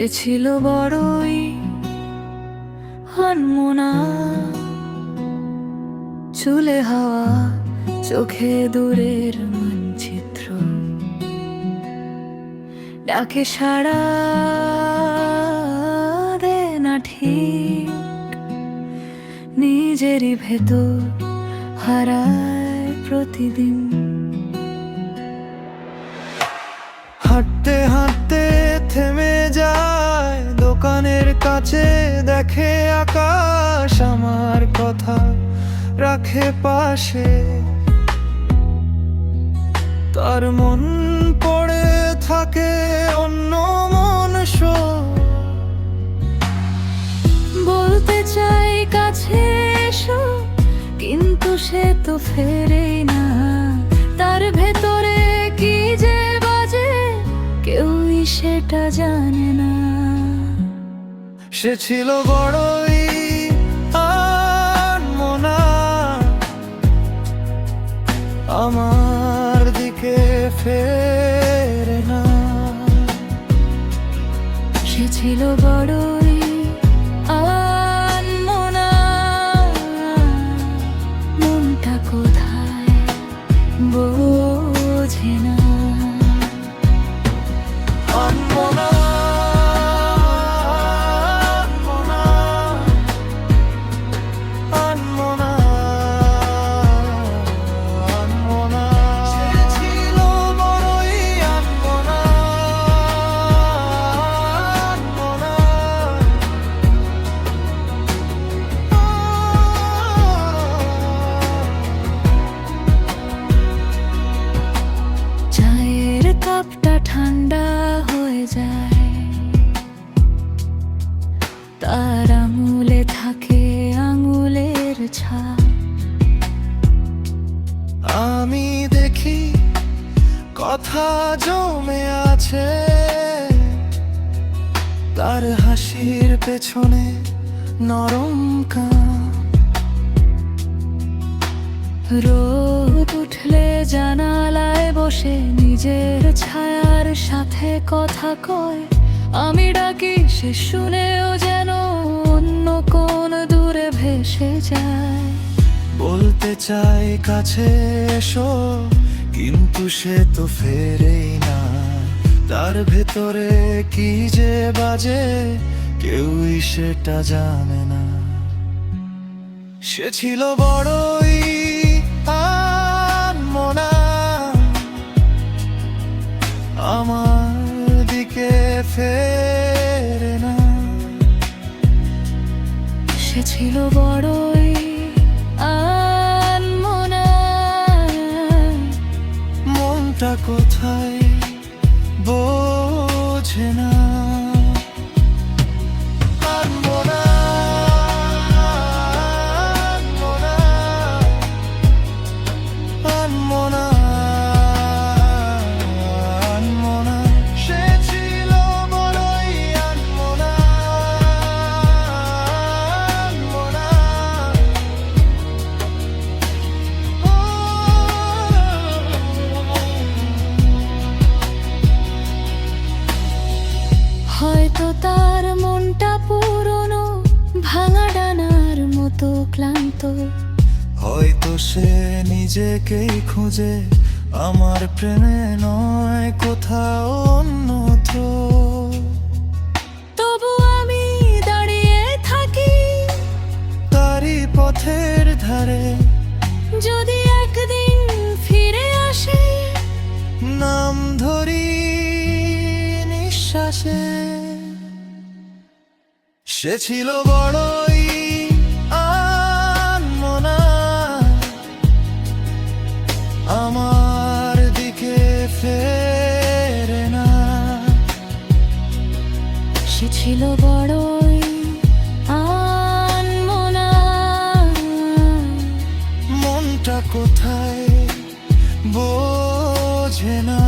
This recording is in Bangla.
সে ছিল বড়ই আনমনা, চুলে হাওয়া, চোখে দূরের মানচিত্র, ডাকে সাড়া দে না ঠিক, নিজেরই ভেতর হারায় প্রতিদিন। হাঁটতে হাঁটতে থেমে যায় দোকানের কাছে, দেখে আকাশ আমার কথা রাখে পাশে। তার মন পড়ে থাকে অন্য মানুষ, বলতে চাই কাছে এসো, কিন্তু সে তো ফেরেই না। তার ভেতরে কি যে বাজে কেউই সেটা জানে না। সে ছিল বড়ই আনমনা, আমার দিকে ফেরে না। সে ছিল বড়ই আনমনা, মনটা কোথায় বোঝে না। আনমনা, আনমনা, আনমনা, সে ছিল বড়ই আনমনা, আনমনা। চায়ের কাপটা ঠান্ডা হয়ে যায়, তার আঙুলে থাকে আঙুলের ছাপ। আমি দেখি কথা জমে আছে তার হাসির পেছনে নরম কান। রোদ উঠলে জানালায় বসে নিজের ছায়ার সাথে কথা কয়। আমি ডাকি সে শুনেও যেন অন্য কোন দূরে ভেসে যায়। বলতে চাই কাছে এসো, কিন্তু সে তো ফেরেই না। তার ভেতরে কি যে বাজে কেউই সেটা জানে না। সে ছিল বড়ই আনমনা, আমার দিকে ফেরে না। সে ছিল বড়ই আনমনা, মনটা কোথায় বোঝে না। আনমনা, আনমনা, আনমনা, আনমনা, সে ছিল বড়ই আনমনা, আনমনা। হয়তো তার মনটা পুরনো, ভাঙা ডানার মতো ক্লান্ত। হয়তো সে নিজেকেই খুঁজে আমার প্রেমে নয় কোথাও অন্যত্র। তবু আমি দাঁড়িয়ে থাকি তারই পথের ধারে, যদি একদিন ফিরে আসে। নাম ধরি নিঃশ্বাসে। সে ছিল বড়ই আনমনা, আমার দিকে ফেরে না। সে ছিল বড়ই আনমনা, মনটা কোথায় বোঝে না।